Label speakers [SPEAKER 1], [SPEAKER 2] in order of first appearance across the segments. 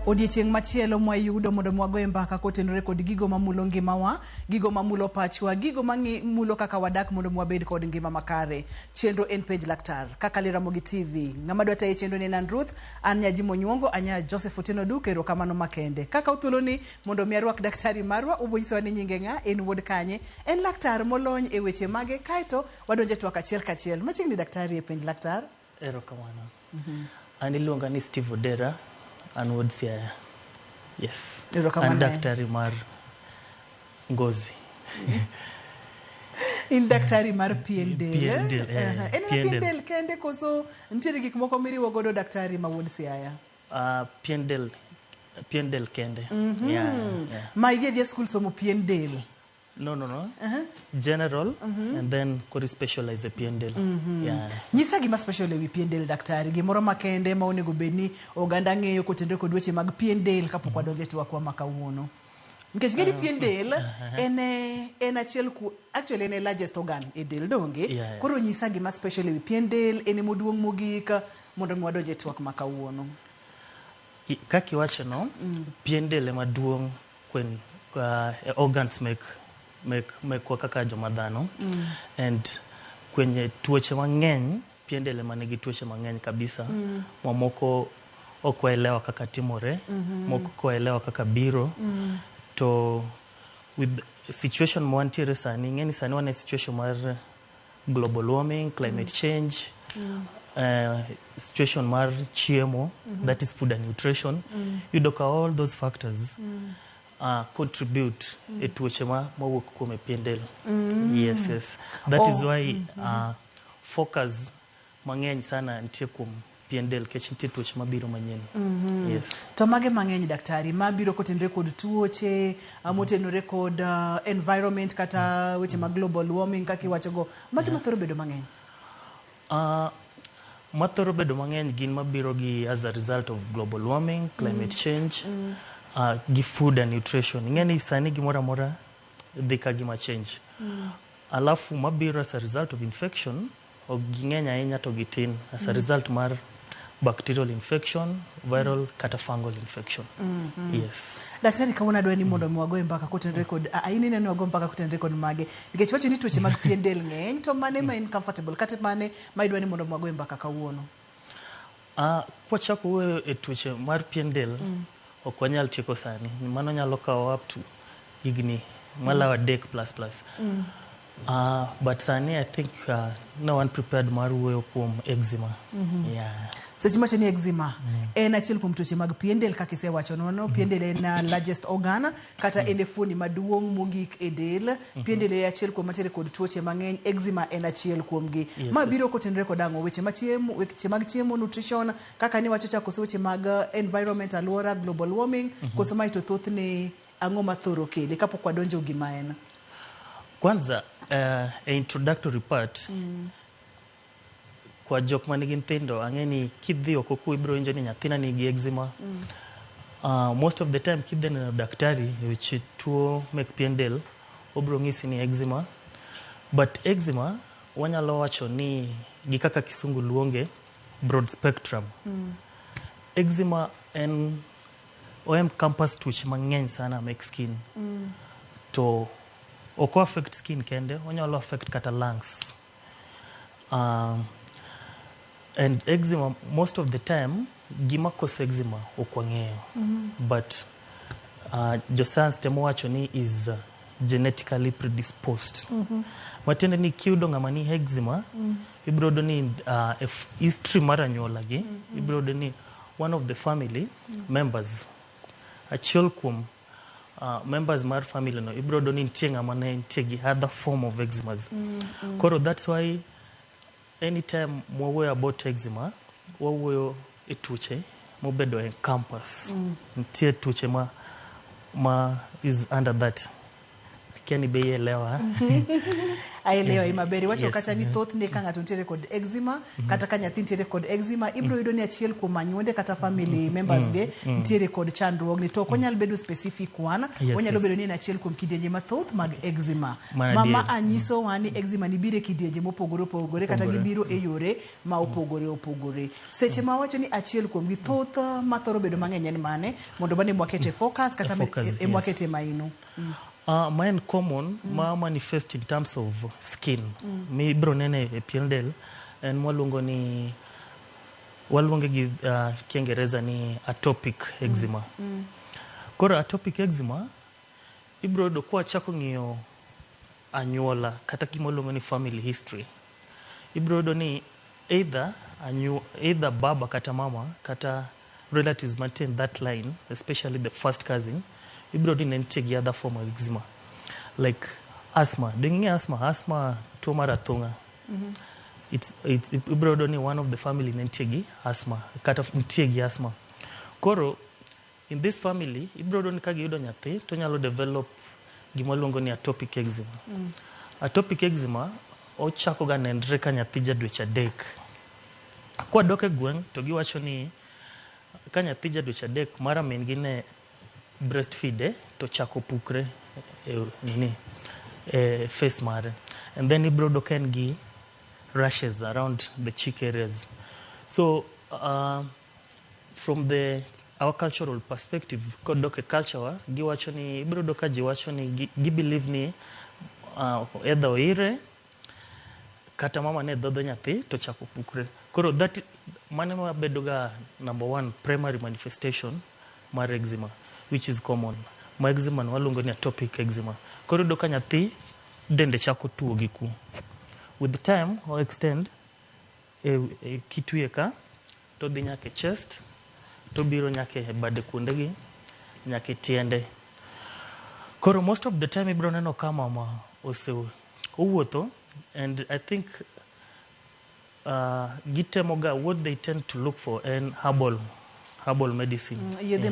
[SPEAKER 1] Odiechieng' machielo mwayudo mondo mwagoe mbaka kotenore kod gigo mamulo ngimawa, gigo mamulo pachwa, gigo mamulo kaka wadak mondo mwabed kod ngima makare. Chenro en Penj Laktar. Kaka Liramogi TV. Ng'ama dwa tayo chenro ni Nan Ruth, an Nyaji Monyuongo, anya Joseph Otieno Duke, erokamano makende. Kaka uthuolo ni mondo mi arwak daktari marwa, ubonyisowa ni nyinge ng'a, en wuod kanye, en laktar molony e weche mage, kaeto wadonje twak achiel kachiel. Machiegni daktari e Penj Laktar.
[SPEAKER 2] Erokamano. An iluonga ni Steve Odera. An wuod Siaya. Yes. An daktari mar ngozi.
[SPEAKER 1] In daktari mar pien del.
[SPEAKER 2] Pien del.
[SPEAKER 1] En pien del kende koso ntiere gik moko miriwo godo daktari ma wuod Siaya?
[SPEAKER 2] Pien del kende.
[SPEAKER 1] Ma idhi school somo pien del?
[SPEAKER 2] No. General, and then kori specialize pien del.
[SPEAKER 1] Nyisa gima special ewi pien del daktari, gimoro makende ma onego bedni oganda ng'eyo kotenore kod weche mag pien del kapok wadonje twakwa ma kawuono. Nikech ng'eni pien del en achiel actually en largest organ e del donge. Koro nyisa gima special ewi pien del, en moduong' mogik mondo wadonje twak ma kawuono.
[SPEAKER 2] Kaki wacho no, pien del ema duong' kwen organs mekwa kaka joma dhano. And kwenye tuoche mang'eny, pien del ema nigi tuoche mang'eny kabisa. Moko ok waelewa kaka timore, moko ok waelewa kaka biro. To with situation mwantiere sani, ng'eni sani wane situation mar global warming, climate change, situation mar chiemo, that is food and nutrition. Yudo ka all those factors contribute e tuoche mawuok kuom pien del. Yes. That is why focus mang'eny sana nitie kuom pien del kech nitie tuoche mabiro manyien. Yes.
[SPEAKER 1] To mage mang'eny daktari mabiro kotenore kod tuoche, motenore kod environment kata weche mag global warming kaki wachogo, mage mathoro bedo mang'eny?
[SPEAKER 2] Mathoro bedo mang'eny gin mabiro gi as a result of global warming, climate change, gi food and nutrition. Ng'eni sani gimora mora dhi ka gima change. Alafu mabiro as a result of infection, ok ging'eny ahinya to gitin as a result mar bacterial infection, viral kata fungal infection. Yes.
[SPEAKER 1] Daktari kawuono adwa ni mondo mwagoe mbaka kotenore kod aini neno wago mbaka kotenore kod mage. Nikech wacho ni tuoche mag pien del ng'eny, to mane ma uncomfortable kata mane ma idwa ni mondo mwagoe mbaka kawuono?
[SPEAKER 2] Kwa chako wuoyo e tuoche mar pien del, ok wanyal tieko sani. Mano nyalo kawo up to higni malawa dek plus. But sani I think no one prepared mar wuoyo kuom eczema.
[SPEAKER 1] Seche macho ni eczema en achiel kuom tuoche mag pien del kaka isewacho nono. Pien del en largest organ kata en fuoni maduong' mogik e del. Pien del en achiel kuom mantiere kod tuoche mang'eny. Eczema en achiel kuom gi. Ma biro kotenore kod ang'o, weche mag chiemo, nutrition, kaka ni wacho koso weche mag environment, alwora, global warming, koso ma ito thoth ne ang'o mathoro kele kapok wadonjo gima en?
[SPEAKER 2] Kwanza introductory part, kwa jok manigi nyithindo ang'eni kidhi oko ku ibro winjo ni nyathina nigi eczema. Most of the time kidhi neno daktari weche tuo mek pien del, obro ng'isi ni eczema. But eczema wanyalo wacho ni gi kaka kisungu luonge broad spectrum. Eczema en campus tuoche mang'eny sana mek skin. To oko affect skin kende, wanyalo affect kata lungs. And eczema, most of the time, gima cause eczema okwang'eyo. But joscience temo wacho ni is genetically predisposed. Matiende ni kiyudo ng'ama ni eczema, ibrodo ni history mar anyuola gi, ibrodo ni one of the family members, achiel kuom members mar family no, ibrodo ni nitie ng'ama ne nitie gi other form of eczema. Koro that's why anytime mwawuoyo about eczema, wawuoyo e tuoche mobedo e campus. Nitie tuoche ma is under that kiani be elewa.
[SPEAKER 1] Aelewa imaberi wacho
[SPEAKER 2] Yes,
[SPEAKER 1] kata ni thoth ne ka ng'ato nitiere kod eczema kata ka nyathi nitiere kod eczema ibro yudo ni achiel kuom anyuonde kata family members ge nitiere kod chandruogni to ok onyal bedo specific one. Onyalo bedo ni en achiel kuom kidienje mathoth mag eczema. Mama anyiso wa ni eczema ni bire kidienje mopogore opogore kata gibiro e yore ma opogore opogore. Seche ma wacho ni achiel kuom gi thoth mathoro bedo mang'eny en mane mondo bane mwakete focus kata mwakete maino.
[SPEAKER 2] Mine common ma manifest in terms of skin. Mi bro nene e pien del en mwaluongo ni waluonge gi Kiingereza ni atopic eczema. Koro atopic eczema ibro do kwa chako ng'iyo anyuola kata kimoluongo ni family history. Ibro do ni either baba kata mama kata relatives maintain that line, especially the first cousin. Ibro di nentie gi other form of eczema like asthma. Dengi asthma tuo mar athung'a. It's ibro do ni one of the family nentie gi asthma kata nitie gi asthma. Koro in this family ibro do ni ka giyudo nyathi to nyalo develop gima luongo ni atopic eczema. Atopic eczema ochako ga nenre ka nyathi jadweche adek. Kwa doke gweng to giwacho ni ka nyathi jadweche adek mara min gi ne breastfeed to chako pukre face mare, and then ibro do ken gi rashes around the cheek areas. So from our cultural perspective, kod doke culture giwacho ni ibro do ka jiwacho ni gi believe ni either oire kata mama ne dhodho nyathi to chako pukre. Koro that mane ma bedo ga number one primary manifestation mar eczema, which is common. Ma eczema no waluongo ni atopic eczema. Koro do ka nyathi dende chako tuo gi ku. With the time or extend kitwie ka to dhi nyake chest to biro nyake bade kuonde gi nyake tiende. Koro most of the time ibro neno kama ma owuotho, and I think gitemoga what they tend to look for in herbal medicine.
[SPEAKER 1] Yedhe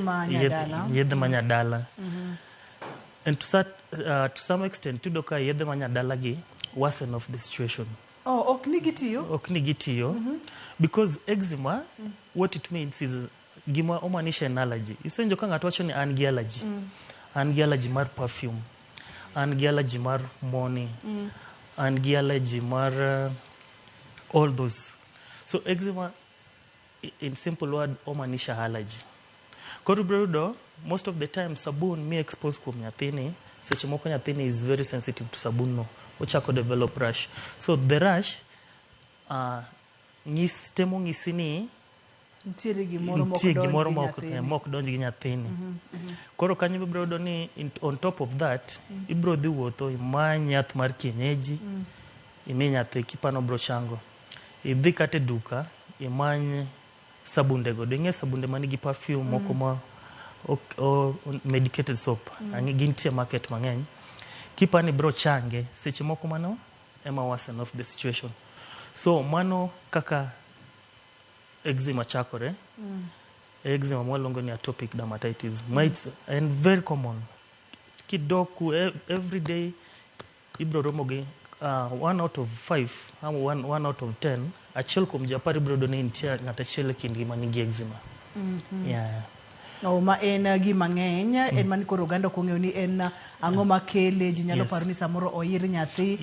[SPEAKER 2] manyadala. And to some extent tudoka yedhe manyadala gi worsen of the situation.
[SPEAKER 1] Ok ni gitiyo?
[SPEAKER 2] Because eczema, what it means is gima omanisha an allergy. Isenjo ka ng'ato wacho ni an gi allergy. An gi allergy mar perfume. An gi allergy mar morning. An gi allergy mar all those. So eczema in simple word omanisha allergy. Koro brudo most of the time sabun mi expose kuom nyathini, seche moko nyathini is very sensitive to sabun no, ochako develop rash. So the rash temo ng'isi ni
[SPEAKER 1] nitiere gimoro
[SPEAKER 2] mok donj gi nyathini. Koro kanyo ibro do ni on top of that ibro dhi wuotho imany yath mar kienyeji imi nyathi kipano bro chango. Idhi kate duka imany sabunde go. Denge sabunde manigi perfume moko ma medicated soap. Gintie market mang'eny. Kipani bro change seche moko mano ema worsen of the situation. So mano kaka eczema chakore. Eczema mwaluongo ni atopic dermatitis. And very common. Kidoku every day ibro romo gi 1 out of 5 1 out of 10 achiel kuom japar ibro do ni nitie ng'ata achiel kindi manigi eczema.
[SPEAKER 1] Ma en gima ng'eny, en man koro oganda ok ong'eyo ni en ang'o makele. Ji nyalo paro ni samoro oir nyathi,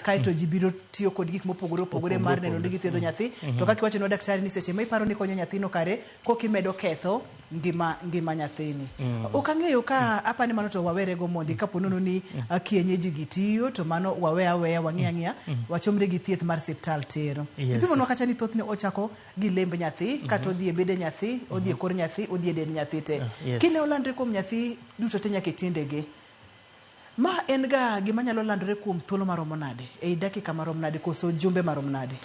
[SPEAKER 1] kaeto ji biro tiyo kod gik mopogore opogore mar neno ni githiedho nyathi. To kaka iwacho ni daktari ni seche ma iparo ni konyo nyathino kare kokimedo ketho ngima nyathini. Ok ang'eyo ka apani mano to wawere go mondi kapo nono ni kienyeji gitiyo to mano waweya wang'iya wachomre gi thieth mar siptal tero. Ipimonwa kacha ni thothne ochako gi lemb nyathi kata odhi e bede nyathi, odhi e kor nyathi, odhi e dend nyathi te. Kine olandre kuom nyathi duto te nyaka tiendege. Ma en ga gima nyalo landore kuom thuolo maromo nade? Ei dakika maromo nade koso jumbe maromo nade?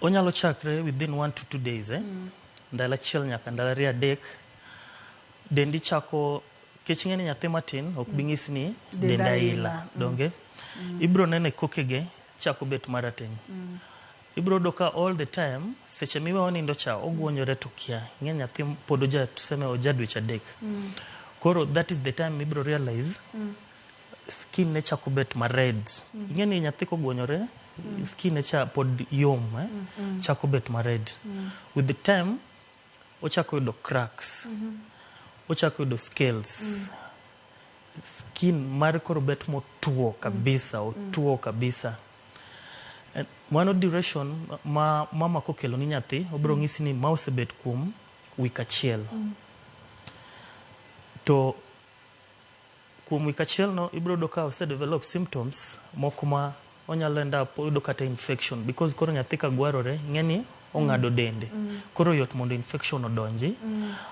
[SPEAKER 2] Onyalo chakre within 1 to 2 days. Ndalo achiel nyaka ndalo ariyo adek. Dendi chako kech ng'eni nyathi matin ok bing'is ni denda ila. Donge? Ibro nene kokege chako bet marateng'. Ibro doka all the time seche miwe onindo cha ogwonyore to kia. Ng'eni nyathi pod tuseme oja dweche adek. Koro that is the time ibro realize skin ne chako bet ma red. Ingeni nyathi kogwonyore skin ne cha pod yom chako bet ma red. With the time ochako yudo cracks. Ochako yudo scales. Skin mare koro bet motuo kabisa, otuo kabisa. And one duration ma mama kokelo ni nyathi obro ng'isi ni ma osebet kuom wik achiel. To kuom wik achiel no ibro do ka ose develop symptoms moko ma onyalo enda yudo kata infection because koro nyathi ka gwarore ng'eni ong'ado dende. Koro yot mondo infection odonji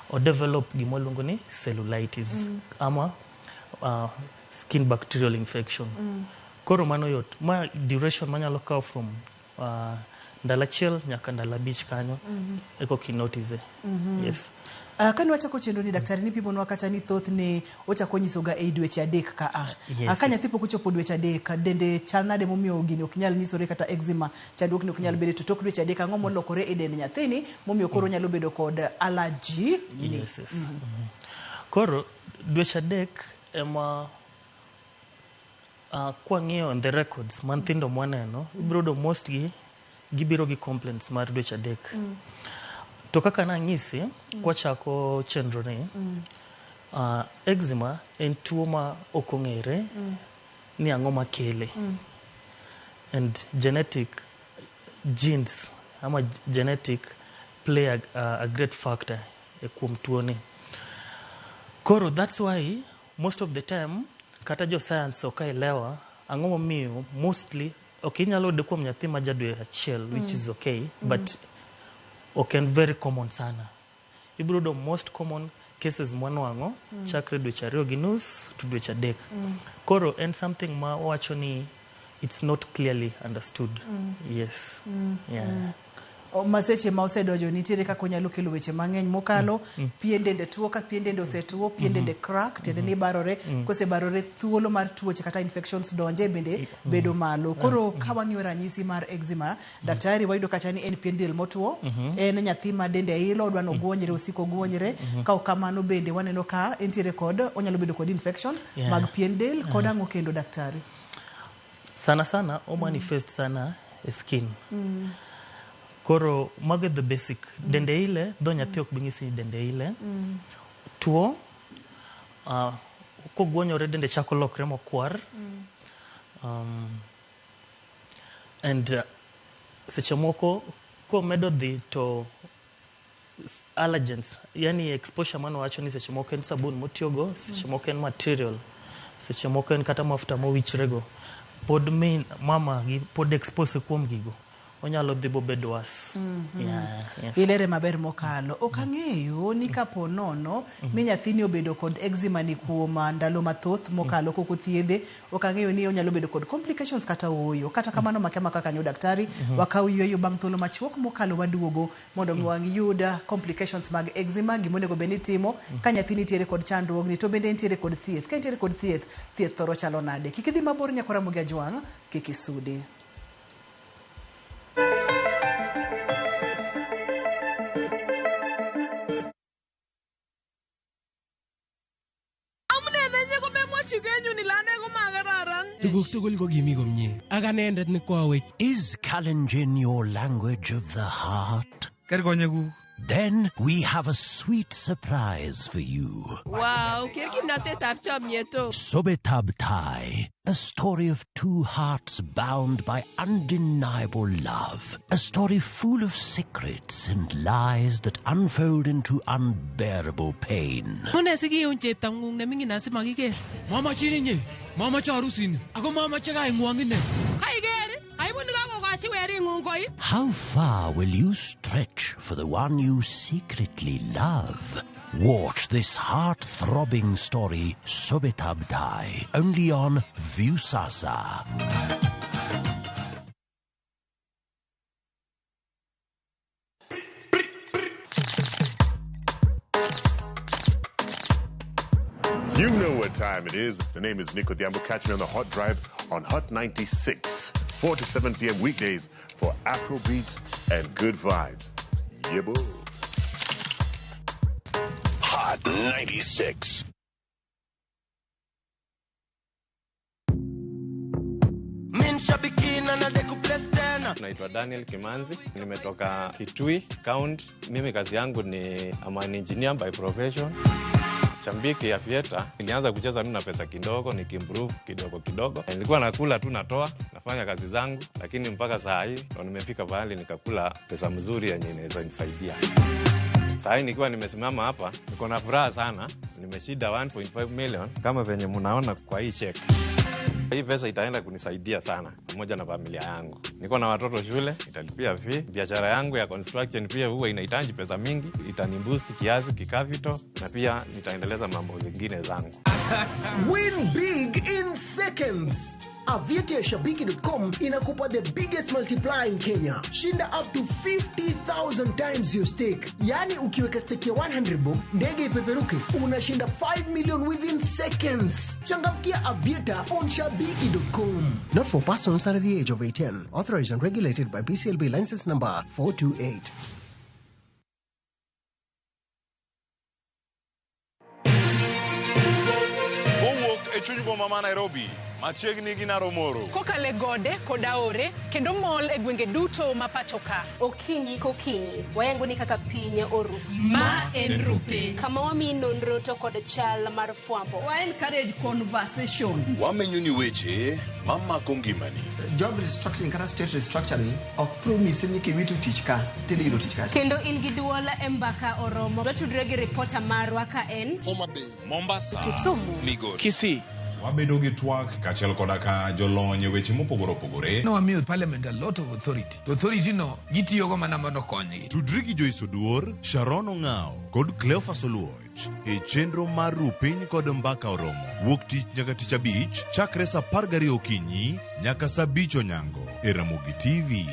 [SPEAKER 2] o develop gimoluongo ni cellulitis ama skin bacterial infection. Koro mano yot. Ma duration manyalo kawo from ndalo achiel nyaka ndalo abich kanyo eko kinotice. Yes.
[SPEAKER 1] Kani wachako chenro ni daktari ni pimonwa kata ni thoth ne ochako nyisoga e dweche adek ka a.
[SPEAKER 2] Yes.
[SPEAKER 1] Ka nyathi pok ochopo dweche adek dende chal nade momiyo gini ok nyal nyisore kata eczema chandruok ni ok nyal bedo to tok dweche adek ang'o molokore e dend nyathini momiyo koro nyalo bedo kod allergy ni.
[SPEAKER 2] Yes. Koro dweche adek ema kwang'iyo on the records manthindo mwaneno ibro do most gibiro gi complaints mar dweche adek. To kaka nang'isi kwachako chenro ni eczema en tuo ma ok ong'ere ni ang'o makele. And genetic genes ama genetic play a great factor e kuom tuo ni. Koro that's why most of the time kata jo science okaelewa ang'o momiyo mostly okay inyalo yude kuom nyathi ma jadwe achiel which is okay but okay and very common sana. Ibro do most common cases mwanwang'o chakre dweche ariyo gi nus to dweche adek. Koro en something ma wacho ni it's not clearly understood. Yes. Yeah.
[SPEAKER 1] Maseche ma osedonjo nitiere kaka onyalo kelo weche mang'eny mokalo pien dende tuo ka pien dende osetuo pien dende crack tende ni barore kosebarore thuolo mar tuoche kata infections donje bende bedo malo. Koro ka wang'iyo ranyisi mar eczema daktari wayudo kacha ni en pien del motuo en nyathi ma dende ilo odwano gwonyre osiko gwonyre ka kamano bende waneno ka entiere kod onyalo bedo kod infection mag pien del kod ang'o kendo daktari.
[SPEAKER 2] Sana o manifest sana skin. Koro mago the basic. Dende ile do nyathi ok bing'isi ni dende ile. Tuo kogwonyore dende chako lokre mokwar. And seche moko ko medo dhi to allergens yani exposure mano wacho ni seche moko en sabun motiyogo seche moko en material seche moko en kata mafuta mowichrego pod min mama gi pod expose kuom gigo onyalo dhi bobedo was. Yes.
[SPEAKER 1] Ilere maber mokalo. Ok ang'eyo ni kapo nono mi nyathini obedo kod eczema ni kuom ndalo mathoth mokalo koko thiedhe. Ok ang'eyo ni onyalo bedo kod complications kata oyo. Kata kamano makema kaka nyo daktari wakaw yweyo bang' thuolo machuok mokalo waduogo mondo wang'yud complications mag eczema gimonego bed ni timo ka nyathini tiere kod chandruogni to bende entiere kod thieth. Ka entiere kod thieth thoro chalo nade. Kik idhi mabor nyakora Mugia Jwang' kik isudi.
[SPEAKER 3] Tuguk tugul ko kimi komye. Ak anendet ni kwawech.
[SPEAKER 4] Is Kalenjin your language of the heart?
[SPEAKER 5] Kerkonyekuk.
[SPEAKER 4] Then we have a sweet surprise for you.
[SPEAKER 6] Wow, kimnatetab chamyeto.
[SPEAKER 4] Sobetab Tai, a story of two hearts bound by undeniable love. A story full of secrets and lies that unfold into unbearable pain.
[SPEAKER 6] Mune sikiun cheptang'ung nemingin asimakiker.
[SPEAKER 3] Mamachin inye. Mamache harusin. Ako mamache kaing'wong ine.
[SPEAKER 6] Kaiker, aibu nikakokachi wering'ung koi.
[SPEAKER 4] How far will you stretch for the one you secretly love? Watch this heart-throbbing story, Sobetab Tai, only on Viusasa.
[SPEAKER 7] You know what time it is. The name is Nico Diambo. Catch me on the Hot Drive on Hot 96, 4 to 7 p.m. weekdays for Afro beats and good vibes. Yeah, boo.
[SPEAKER 8] Hot 96.
[SPEAKER 5] shabikina na deku bless tena.
[SPEAKER 8] Naitwa Daniel Kimanzi, nimetoka Kitui County. Mimi kazi yangu ni I'm an engineer by profession. Shambiki ya Fieta, nilianza kucheza na pesa kidogo, nikimprove kidogo. Nilikuwa nakula tu natoa, nafanya kazi zangu, lakini mpaka saa hii ndo nimefika mahali nikakula pesa mzuri yenye inaweza nisaidia. Saa hii nikiwa nimesimama hapa, niko na furaha sana. Nimeshinda 1.5 million kama venye mnaona kwa hii check. Hii pesa itaenda kunisaidia sana pamoja na familia yangu. Niko na watoto shule, italipia fee. Biashara yangu ya construction pia huwa inahitaji pesa mingi, itaniboost kiasi kikapital na pia nitaendeleza mambo mengine zangu.
[SPEAKER 9] Win big in seconds. Aviator ya Shabiki.com inakupa the biggest multiplier in Kenya. Shinda up to 50,000 times your stake. Yani ukiweka stake ya 100 bob, ndege ipeperuke, unashinda 5 million within seconds. Changamkia Aviator on Shabiki.com. Not for persons under the age of 18. Authorized and regulated by BCLB license number 428.
[SPEAKER 10] Mama Nairobi, machiegni gi Naromoro.
[SPEAKER 11] Kokale gode kodaore kendo mall e gwenge duto mapachoka.
[SPEAKER 12] Okinyi kokinyi, wayango ni kaka pinye oru.
[SPEAKER 11] Ma en rupe.
[SPEAKER 12] Kama wami nonro to kod chal mar fwambo.
[SPEAKER 11] Wa encourage conversation.
[SPEAKER 10] Wamenyo ni weche mama kongimani.
[SPEAKER 13] Job restructuring kata state restructuring ok promise ni kiwitu tich ka tediro tich ka.
[SPEAKER 12] Kendo in gi duola embaka oromo. Watudre gi reporter marwa ka en
[SPEAKER 10] Homa Bay, Mombasa,
[SPEAKER 12] Kisumu,
[SPEAKER 10] Migori,
[SPEAKER 3] Kisii.
[SPEAKER 10] Wabedo gi twak kaachiel koda ka jolony weche mopogore opogore.
[SPEAKER 3] No wamiyo parliament a lot of authority. To authority no gitiyogo mana mondo okonygi.
[SPEAKER 10] Tudri gi Joyce Oduor, Sharon Ong'ao kod Cleophas Oluoch e chenro mar Rupiny kod Mbaka Oromo. Wuok tich nyaka tich abich chakre sa 12 okinyi nyaka sa 5 onyango e Ramogi TV.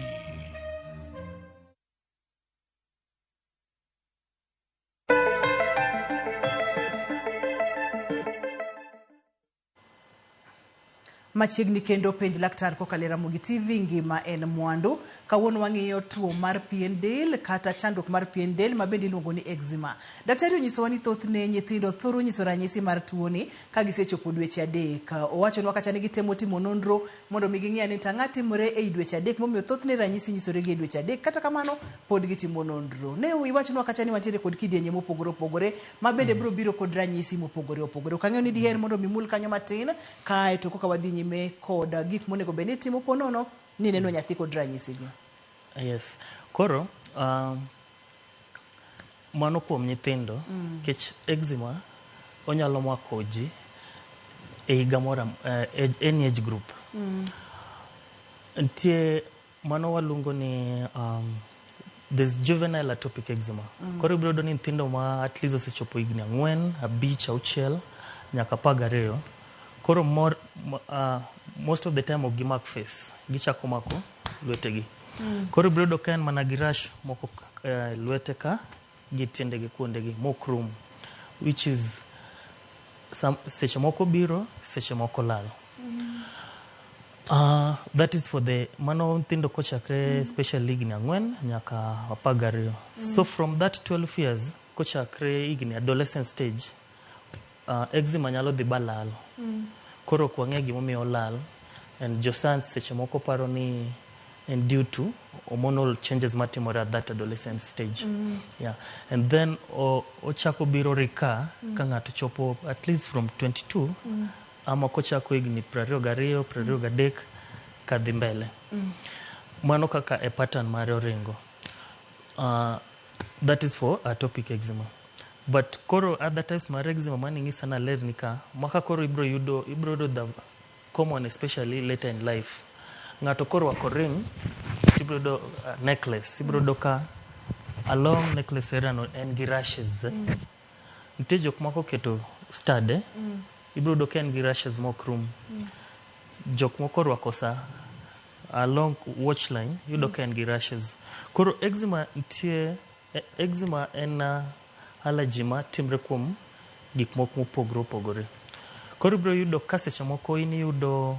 [SPEAKER 1] Machiegni kendo penj laktar kokalo Ramogi TV ngima en mwandu. Kawuono wang'iyo tuo mar pien del kata chandruok mar pien del ma bende iluongo ni eczema. Daktari onyisowa ni thothne nyithindo thoro nyiso ranyisi mar tuoni ka gisechopo dweche 3. Owachonwa kata ni gitemo timo nonro mondo mi ging'e ni tang'a timore e dweche 3 momiyo thothne ranyisi nyisore gi e dweche 3 kata kamano pod gitimo nonro. Ne iwachonwa kata ni wantiere kod kidienje mopogore opogore ma bende biro biro kod ranyisi mopogore opogore. Kang'eyo ni diher mondo mimul kanyo matin kae to koka wadhi nyime kod gik monego bende timo ponono ni neno nyathi kod ranyisi gi.
[SPEAKER 2] Yes. Koro mano kuom nyithindo kech eczema onyalo mako ji e higa moro any age group. Ntie mano waluongo ni there's juvenile atopic eczema. Koro ibiro ni nyithindo ma at least osechopo higni 4, 5, 6 nyaka 12. Koro most of the time of gimak face gichako mako lwetegi. Koro ibiro ka en mana gi rash moko lwete ka gi tiendegi kuondegi mokrum, which is seche moko biro, seche moko lal. That is for the mano nyithindo kochakre especially higni 4 nyaka 12. So from that 12 years kochakre higni adolescent stage eczema nyalo dhi balal. Koro kwang'e gimomiyo lal and josans seche moko paro ni and due to hormonal changes matimore at that adolescent stage. Yeah. And then ochako biro rika ka ng'ato chopo at least from 22 ama kochako higni 22, 23 kadhi mbele. Mano kaka e pattern mare oringo. That is for atopic eczema. But koro other types mar eczema mani ng'isa na ler nika maka koro ibro yudo the common especially later in life. Ng'ato koro wako ring ibro do necklace ibro do ka along necklace erano en gi rashes. Nitie jok moko keto stud ibro do ka en gi rashes mokrum. Jok moko rwako sa along watch line yudo ka en gi rashes. Koro eczema en allergy ma timre kuom gik moko mopogore opogore. Koro ibiro yudo ka seche moko iyudo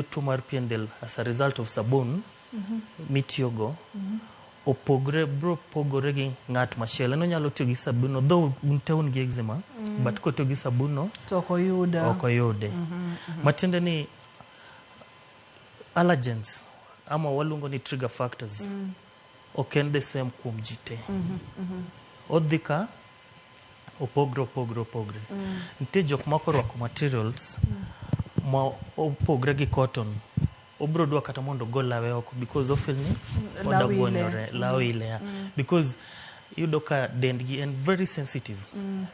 [SPEAKER 2] tuo mar pien del as a result of sabun mitiyogo opogore bro pogore gi ng'at machielo. No nyalo tiyo gi sabuno though unte un gi eczema but ko tiyo gi sabuno
[SPEAKER 1] to ok oyude.
[SPEAKER 2] Matiende ni allergens ama waluongo ni trigger factors ok en the same kuom ji te. Odhi ka opogre. Nitie jok moko rwako materials ma opogre gi cotton. Obro dwa kata mondo go lawe oko because often ni odaguonyore lawe ile because yudo ka dendgi and very sensitive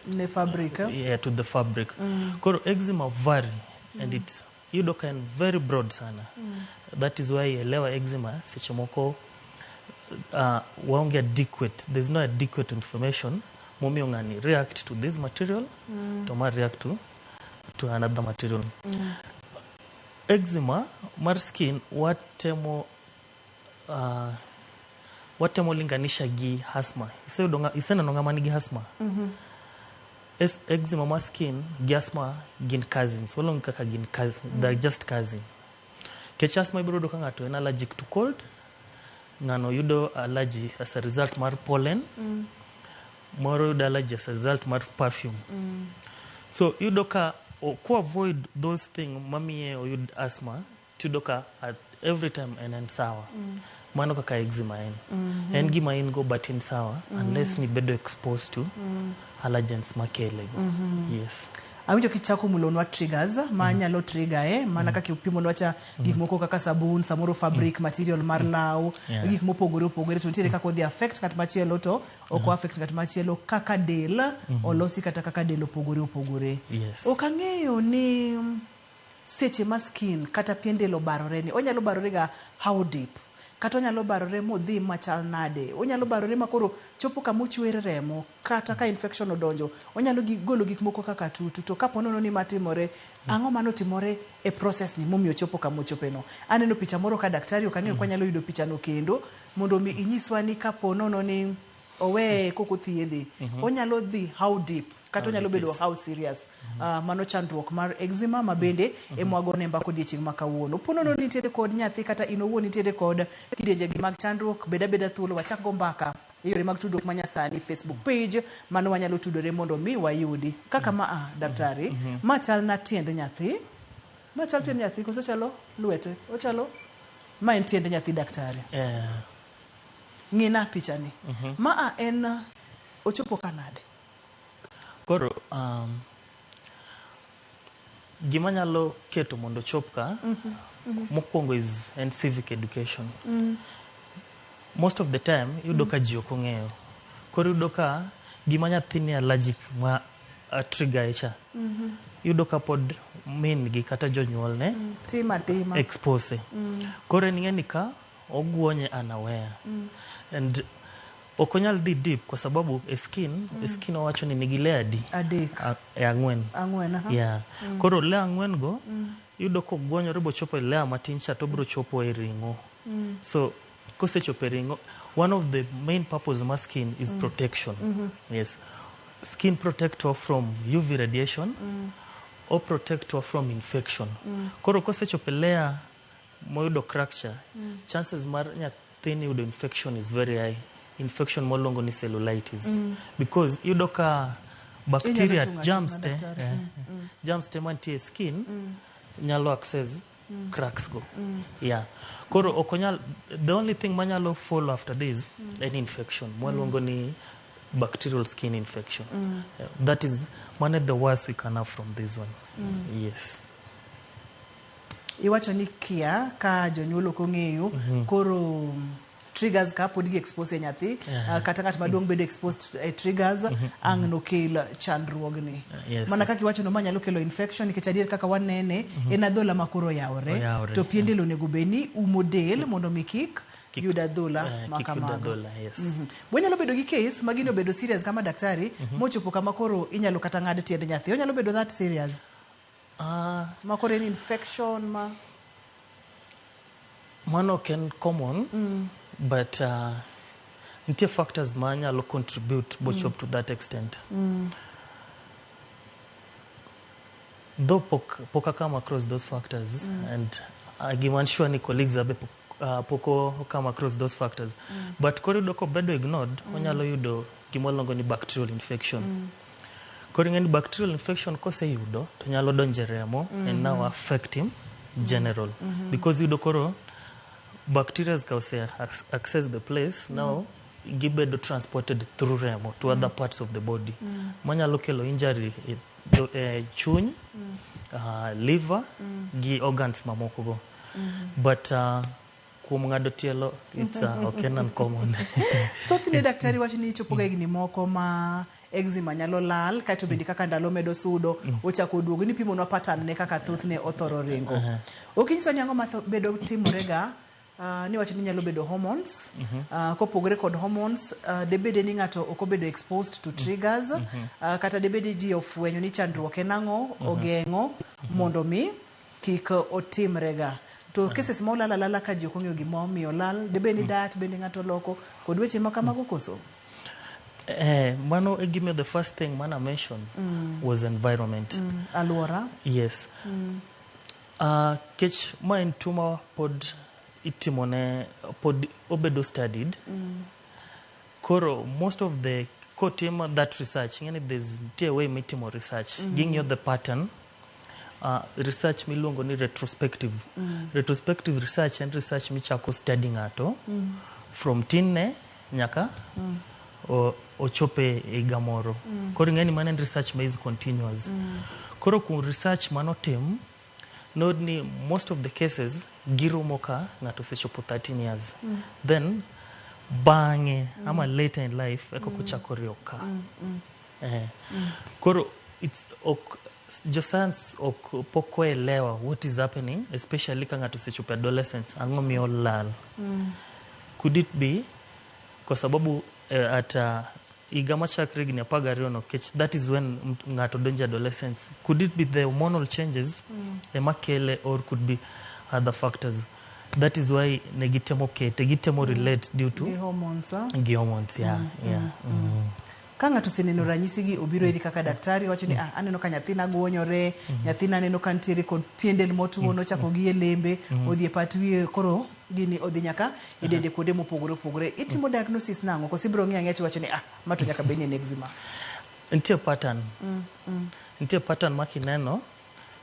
[SPEAKER 1] ne fabric
[SPEAKER 2] to the fabric. Koro eczema vary and it's yudo ka en very broad sana. That is why elewa eczema seche moko waonge adequate, there's no adequate information momiyo ng'ani react to this material to ma react to another material. Eczema mar skin watemo linganisha gi asthma. Iseneno ng'ama nigi asthma. Eczema mar skin gi asthma gin cousins. Walongo kaka gin cousins. They're just cousins. Kech asthma ibiro yudo ka ng'ato en allergic to cold. Ng'ano yudo allergy as a result mar pollen. Moro yudo allergy as a result mar perfume. So yudo ka ko avoid those things mamiye oyud asthma tudo ka at every time en sawa. Mano kaka eczema en gima in go but in sawa unless ni bedo exposed to allergens makele. Yes.
[SPEAKER 1] Awinjo kichako mulonwa triggers ma nyalo trigger mana kaka upimo nwacha gik moko kaka sabun, samoro fabric material mar law, gik mopogore to nitiere kaka odhi affect kata machielo to oko affect kata machielo kaka del olosi kata kaka del opogore.
[SPEAKER 2] Yes.
[SPEAKER 1] Okang'eyo ni seche ma skin kata pien del obarore ni onyalo barore ga how deep kata onyalo barore modhi machal nade, onyalo barore makoro chopo kama ochwer remo kata ka infection odonjo onyalo golo gik moko kaka tutu to kapo nono ni matimore ang'o mano timore e process ni momiyo chopo kama ochopeno. Aneno picha moro ka daktari okang'eyo kwa nyalo yudo picha no kendo mondo mi inyiswa ni kapo nono ni owe koko thiedhi onyalo dhi how deep kata onyalo bedo how serious. Mano chandruok mar eczema mabende emwagone mbako dichieng' makawuono. Ponono nitiere kod nyathi kata inowuon nitiere kod kidienje gi mag chandruok beda thuolo wachak go mbaka yore mag tudruok manyasani Facebook page mano wanyalo tudore mondo mi wayudi kaka daktari machal na tiend nyathi machal tiend nyathi koso chalo lwete ochalo ma en tiend nyathi daktari. Ng'ina picha ni en ochopo kanade.
[SPEAKER 2] Koro gima nyalo keto mondo chop ka mokwongo is and civic education. Most of the time yudo ka ji ok ong'eyo. Koro yudo ka gima nyathi ni allergic ma trigger echa yudo ka pod min gi kata jonyuol ne
[SPEAKER 1] tima
[SPEAKER 2] expose. Koro en ni ka ogwonye unaware and okonyal dhi deep kwa sababu skin owacho ni nigi layer ang'wen. Koro layer ang'wen go yudo ko gwonyore bo chopo layer matin cha to bro chopo e ringo. So kosechopo e ringo, one of the main purpose of skin is protection. Yes. Skin protect her from UV radiation or protect her from infection. Koro kosechopo layer moyudo fracture, chances mar nyathini yudo infection is very high. Infection molongo ni cellulitis because yudo ka bacteria germs te mantie skin nyalo access cracks go. Koro okonyal, the only thing manyalo follow after this an infection molongo ni bacterial skin infection. That is one of the worst we can have from this one. Yes.
[SPEAKER 1] Iwacho ni kia ka jonyuol ok ong'eyo koro triggers ka pod gi expose nyathi kata ng'at maduong' bedo exposed to triggers ang' no kel chandruogni. Mana kaka iwacho no manyalo kelo infection nikech adier kaka wanene en adhola makoro yawore to pien del onego beni umo del mondo mi kik yud adhola makamago. Wanyalo bedo gi case magino bedo serious kama daktari mochopo kama koro inyalo kata ng'ad tiend nyathi. Onyalo bedo that serious makoro en infection
[SPEAKER 2] mano can common but inter factors manyalo contribute both up to that extent. Though poka come across those factors and I'm sure ni colleagues abe poko come across those factors but korido ko bedo ignored onyalo yudo gimolongo ni bacterial infection. Koringa ni bacterial infection kose yudo to nyalo donje remo and now affect him general. Because yudo koro bacteria kause access the place, now gibedo transported through remo to other parts of the body. Manyalo kelo injury chuny, liver, gi organs mamoko go. But kuom ng'ado tielo, it's okay uncommon.
[SPEAKER 1] Thothne daktari wacho ni chopoga higni moko ma eczema nyalo lal kaito bende kaka ndalo medo sudo ochako duogo ni pimo no pattern ne kaka thothne othoro ringo. Okinyiso ni ang'o ma bedo timorega ni wacho ni nyalo bedo hormones kopogore kod hormones debede ni ng'ato ok obedo exposed to triggers kata debede ji ofwenyo ni chandruok en ang'o ogeng'o mondo mi kik otimrega. To cases ma olala ka ji ok ong'eyo gima omiyo lal debede ni diet bende ng'ato loko kod weche ma kamago koso.
[SPEAKER 2] Mano gime the first thing man I mentioned was environment.
[SPEAKER 1] Alwora.
[SPEAKER 2] Yes. Kech ma en tuma pod itimone pod obedo studied. Koro most of the co-team that research, there's a way mitimo research, giving you the pattern. Research miluongo ni retrospective. Retrospective research and research michako studying ato from tinne nyaka ochope higa moro. Koro ng'eni mano en research ma is continuous. Koro kun research manotim nod ni most of the cases girumo ka ng'ato sechopo 13 years. Then bang'e ama later in life eko kuchako rioka. Koro it's jo science ok pokoelewa what is happening, especially ka ng'ato sechopo adolescence ang'o miyo lal. Could it be kwa sababu at higa machakre higni 12 no kech that is when ng'ato donjo adolescence. Could it be the hormonal changes ema kele, or could be other factors? That is why negitemo relate due to
[SPEAKER 1] hormones.
[SPEAKER 2] Hormones, yeah.
[SPEAKER 1] Ka ng'ato seneno ranyisi gi obiro iri kaka daktari wacho ni aneno ka nyathina guonyore, nyathina aneno ka ntiere kod piendel motuo nochako gi e lembe, odhi e pat wiye, koro gini odhi nyaka e dende kuonde mopogore opogore. Itimo diagnosis nang'o koso ibiro ng'e wacho ni ma to nyaka bedni en eczema.
[SPEAKER 2] Nitie pattern. Nitie pattern ma kineno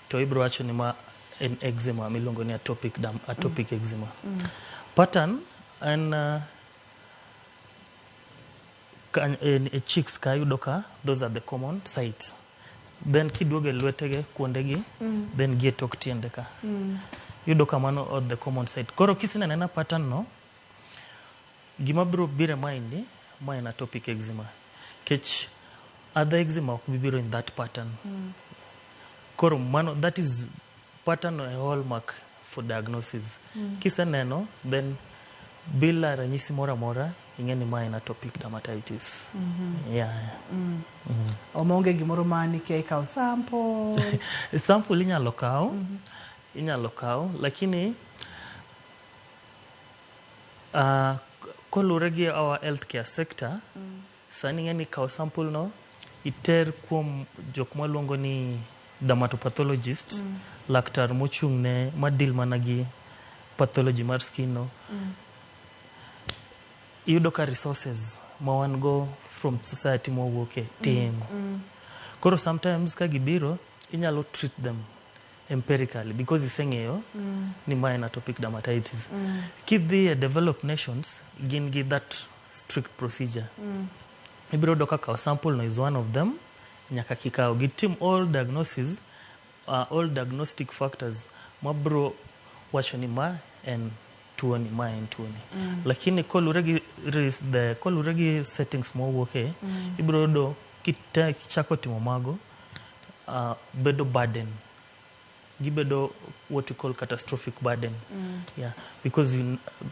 [SPEAKER 2] to ibiro wacho ni ma en eczema miluongo ni atopic eczema. Pattern and chicks ka yudo ka those are the common sites. Then kiduoge lwetege kuondegi, then gie tok tiende ka. Yudo ka mano of the common site. Koro kisinena pattern no, gima biro bire mind ma en atopic eczema. Kech other eczema ok bibiro in that pattern. Koro mano, that is pattern a hallmark for diagnosis. Kiseneno, then bila ranyisi mora mora ingeni ma en atopic dermatitis.
[SPEAKER 1] Omonge gimoro mani ke ikaw sample.
[SPEAKER 2] Sample inyalo kaw, lakini kolure gi our healthcare sector, sani ngeni kaw sample no iter kuom jok maluongo ni dermatopathologist, laktar mochung'ne madil managi pathology mar skin no. Yudo ka resources ma wan go from society mowuoke team. Koro sometimes ka gibiro inyalo treat them empirically because iseng'eyo ni ma en atopic dermatitis. Kidhi e developed nations gin gi that strict procedure. Ibiro do ka sample no is one of them, nyaka kikaw gitim all diagnosis, all diagnostic factors mabro wacho ni ma en tuoni ma en tuoni. Lakini kolure gi settings mowuoke, ibiro do kichako timo mago bedo burden. Gibedo what we call catastrophic burden. Because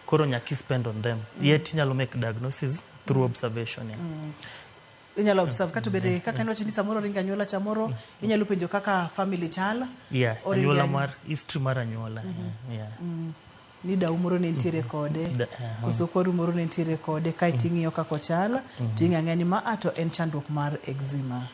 [SPEAKER 2] koro nyaki spend on them. Yet inyalo make diagnosis through observation.
[SPEAKER 1] Inyalo observe kata bede kaka nwacho ni samoro ringa nyola chamoro inyalo penjo kaka family chala.
[SPEAKER 2] Anyola mar history mar anyola.
[SPEAKER 1] Ni dau moro ne ntiere kode, koso koru moro ne ntiere kode, kai ting'iyo kako chala, ting'ang'eni ma ato en chandruok mar eczema.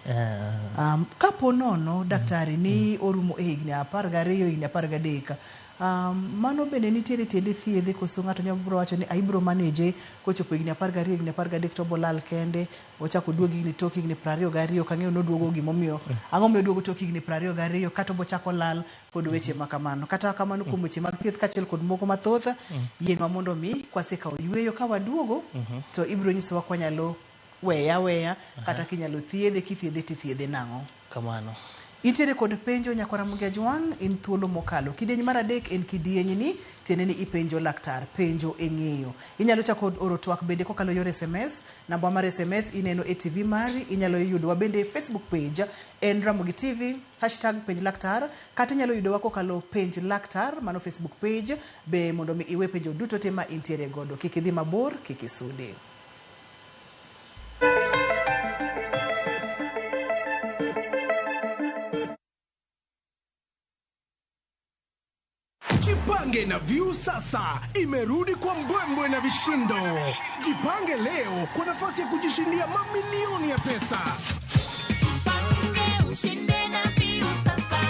[SPEAKER 1] Kapo nono daktari ni orumo higni 12 higni 13, Mano bende nitiere tiende thiedhe koso ng'ato nyabro wacho ni aibro manage kochopo higni 12 higni 13 to bolal kende ochako duogi higni tok higni 22 kang'eyo noduogo gimomiyo ang'o miyo duogo tok higni 22 kata bochako lal kod weche makamano kata kamano kuom weche mag thieth kachiel kod moko mathoth yienwa mondo mi kwasekawo yweyo ka waduogo to ibro nyisowa kwa nyalo weya kata kinyalo thiedhe nang'o
[SPEAKER 2] kamano.
[SPEAKER 1] Intiere kod penjo nyakora Mugia Jwang in thuolo mokalo. Kidieny mar adek en kidieny ni tiende ni ipenjo laktar, penjo eng'eyo. Inyalo chako oro twak bende kokalo yor SMS, namba mar SMS ineno e TV mari, inyalo yudowa bende Facebook page en Ramogi TV #penj laktar, kata inyalo yudowa kokalo penj laktar mano Facebook page be mondo mi iwe penjo duto tema intiere godo. Kik idhi mabor, kik isudi.
[SPEAKER 14] Jipange na View sasa imerudi kwa mbwembwe na vishindo. Jipange leo kwa nafasi ya kujishindia mamilioni ya pesa.
[SPEAKER 15] Jipange ushinde na View sasa.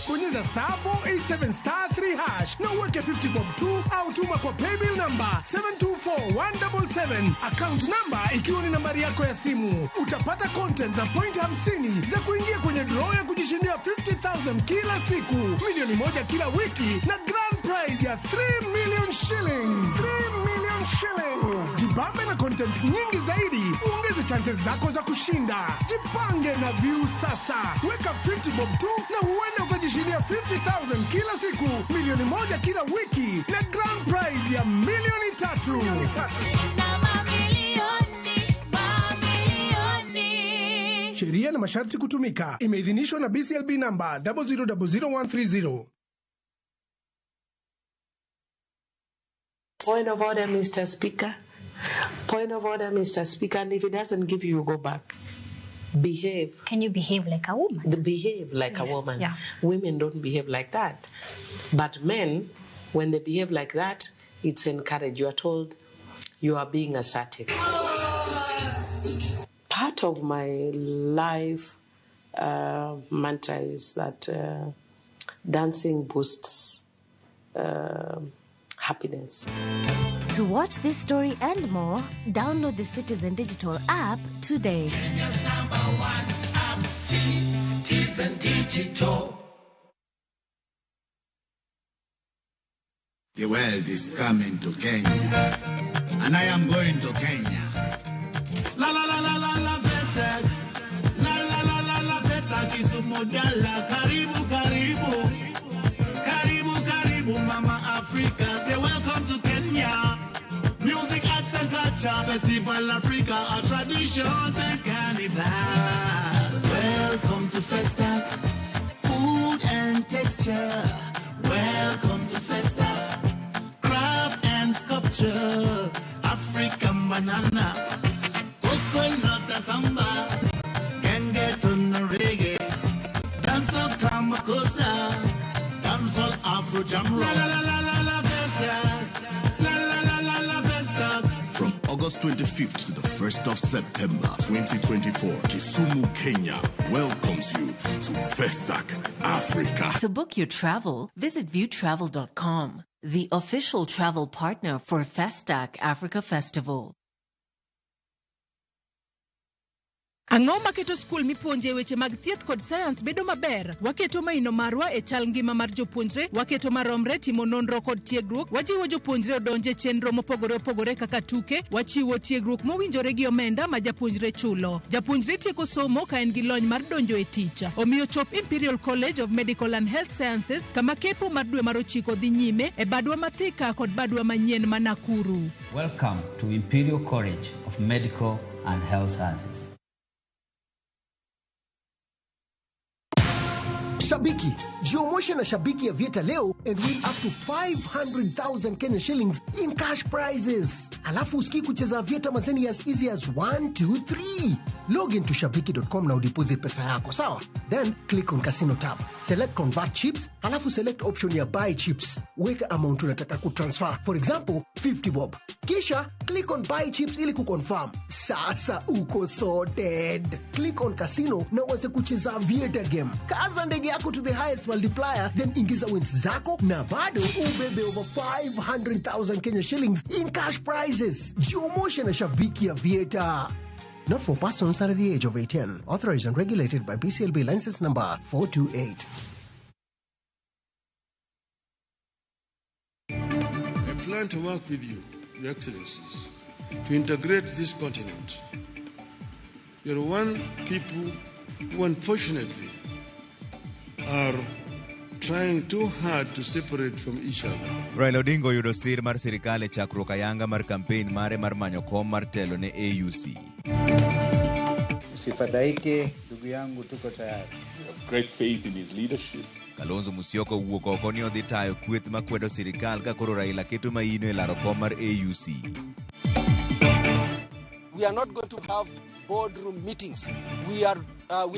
[SPEAKER 14] Bonyeza *487*3# na uweke 50 bob tu au tuma kwa paybill number 724177, account number ikiwa ni nambari yako ya simu. Utapata content na point 50 za kuingia kwenye draw ya kujishindia 50,000 kila siku, milioni moja kila wiki na grand prize ya 3 million shillings. 3 million shillings. Jibambe na content nyingi zaidi, uongeze chances zako za kushinda. Jipange na View sasa. Weka 50 bob tu na huenda ukajishindia 50,000 kila siku, milioni moja kila wiki na grand prize ya milioni 3.
[SPEAKER 15] Shinda mamilioni.
[SPEAKER 14] Sheria na masharti kutumika. Imeidhinishwa na BCLB number 0000130.
[SPEAKER 16] Point of order, Mr. Speaker. Point of order, Mr. Speaker. And if it doesn't give you, go back. Behave.
[SPEAKER 17] Can you behave like a woman?
[SPEAKER 16] Behave like a woman.
[SPEAKER 17] Yeah.
[SPEAKER 16] Women don't behave like that. But men, when they behave like that, it's encouraged. You are told you are being assertive. Part of my life mantra is that dancing boosts happiness.
[SPEAKER 18] To watch this story and more, download the Citizen Digital app today.
[SPEAKER 15] Kenya's #1 app, Citizen Digital.
[SPEAKER 19] The world is coming to Kenya, and I am going to Kenya.
[SPEAKER 15] La la la la la la festa, la la la la la festa, Kisumu Jala, karibu karibu, karibu karibu, Mama Africa, say welcome to Kenya. Music, arts and culture, Festival Africa, our traditions and carnival. Welcome to Festa, food and texture. Welcome to Festa, craft and sculpture, African banana, coconut samba, can get on the reggae, dancehall kamakosa, dancehall Afro jam rock. La la la la la la Festa, la la la la la Festa.
[SPEAKER 20] From August 25th to the 1st of September 2024, Kisumu, Kenya welcomes you to Festac Africa.
[SPEAKER 21] To book your travel, visit viewtravel.com, the official travel partner for Festac Africa Festival.
[SPEAKER 11] Ang'o maketo skul mipuonje weche mag thieth kod science bedo maber? Waketo maino marwa e chal ngima mar jopuonjre, waketo maromre timo nonro kod tiegruok, wajiwo jopuonjre odonje chenro mopogore opogore kaka tuke, wachiwo tiegruok mowinjore gi omenda ma japuonjre chulo. Japuonjre tieko somo ka en gi lony mar donjo e tich. Omiyo chop Imperial College of Medical and Health Sciences kama kepo mar dwe mar 9 dhi nyime e Badwa Mathika kod Badwa Manyien ma Nakuru.
[SPEAKER 22] Welcome to Imperial College of Medical and Health Sciences.
[SPEAKER 9] Shabiki, jiomoshe na Shabiki Aviator leo and win up to 500,000 Kenya shillings in cash prizes. Alafu usiki kucheza Aviator mazeni as easy as 1, 2, 3. Log into shabiki.com na udeposit pesa yako, sawa? Then click on Casino tab. Select Convert Chips, alafu select option ya Buy Chips. Weka amount unataka kutransfer. For example, 50 bob. Kisha, click on Buy Chips ili kuconfirm. Sasa uko sorted. Click on Casino na uweze kucheza Aviator game. Kaza ndege yako to the highest multiplier, then ingiza wins zako na bado ubebe over 500,000 Kenya shillings in cash prizes. Jiomoshe na Shabiki Aviator. Not for persons under the age of 18. Authorized and regulated by BCLB license number 428.
[SPEAKER 6] I plan to work with you, Your Excellencies, to integrate this continent. You're one people who unfortunately are trying too hard to separate from each other.
[SPEAKER 17] Raila Odinga oyudo sir mar sirikal e chakruok ayanga mar campaign mare mar manyo kom mar telo ne AUC.
[SPEAKER 23] Usifadhaike ndugu yangu, tuko tayari.
[SPEAKER 17] We have great faith in his leadership. Kalonzo Musyoka wuok oko ni odhi tayo kweth makwedo sirikal ka koro Raila keto maino e laro kom mar AUC.
[SPEAKER 24] We are not going to have boardroom meetings. We are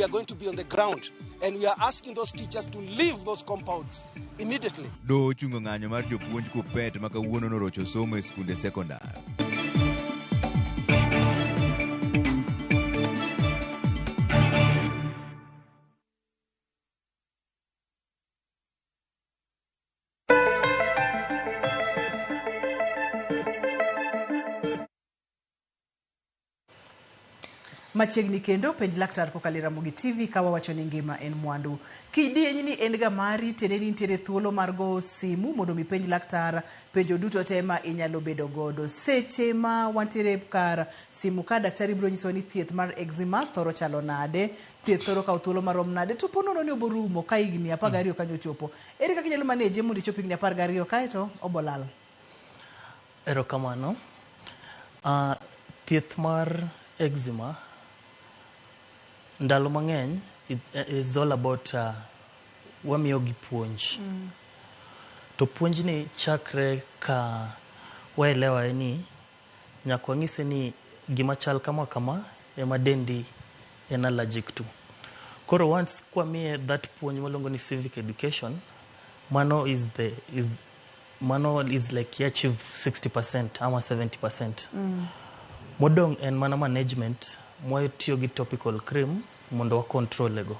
[SPEAKER 24] going to be on the ground, and we are asking those teachers to leave those compounds immediately.
[SPEAKER 17] Do chungo ng'anyo mar jopuonj Kuppet ma kawuono norocho somo e skunde sekondar.
[SPEAKER 1] Machiegni kendo penj laktar kokalo Ramogi TV kawa wacho ni ngima en mwandu. Kidieny ni en ga mari teneni nitiere thuolo mar go simu mondo mi penj laktar penjo duto tema inyalo bedo godo. Seche ma wantiere kar simu ka daktari biro nyiso ni thieth mar eczema thoro chalo nade, thieth thoro kawo thuolo marom nade, to ponono ni oborumo ka higni 12 kanyo chopo. Ere kaka inyalo manage mondo ichop higni 12 kaeto obolal?
[SPEAKER 2] Erokamano. Thieth mar eczema ndalo mang'eny is all about wamiyo gi puonj. To puonj ni chakre ka waelewa ni nyaka wang'ise ni gima chal kama ema dendi en allergic to. Koro once kwamiye that puonj molongo ni civic education, mano is like you achieve 60% ama 70%. Modong en mana management mwatiyo gi topical cream mondo wa control ego.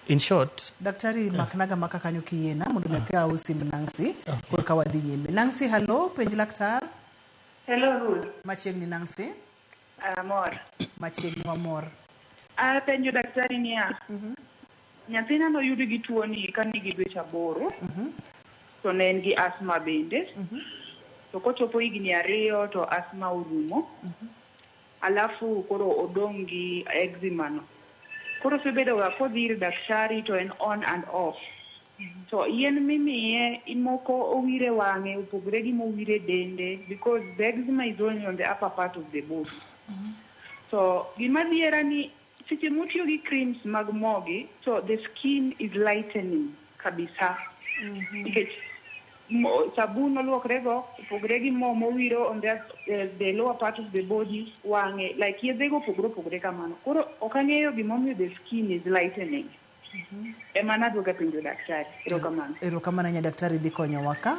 [SPEAKER 2] In short,
[SPEAKER 1] daktari maknaga maka kanyo kiyena mondo meka usim Nancy kwa kawadhi nyime. Nancy, hello, penj laktar.
[SPEAKER 25] Hello, Ruth.
[SPEAKER 1] Machiegni Nancy.
[SPEAKER 25] Mor.
[SPEAKER 1] Machiegni wa mor.
[SPEAKER 25] Penjo daktari niya. Nyathina no yudi gi tuo ni kanigi dweche 8. To ne en gi asthma bende. To kochopo higni 2 to asthma orumo. Alafu koro odongi eczema no. Koro sebedo ga kodhir daktari to en on and off. So yen mimiye imoko owire wange upogre gi mowire dende, because the eczema is only on the upper part of the body. So gima diera ni seche mutiyo gi creams mag mogi, so the skin is lightening kabisa. Because sabun oluokrego upogre gi mo mowiro on the lower part of the body wange, like yedhego pogre kamano. Koro okang'eyo gimomiyo the skin is lightening. Emana dwoga penjo daktari.
[SPEAKER 1] Erokamano nya daktari dhi konyo waka.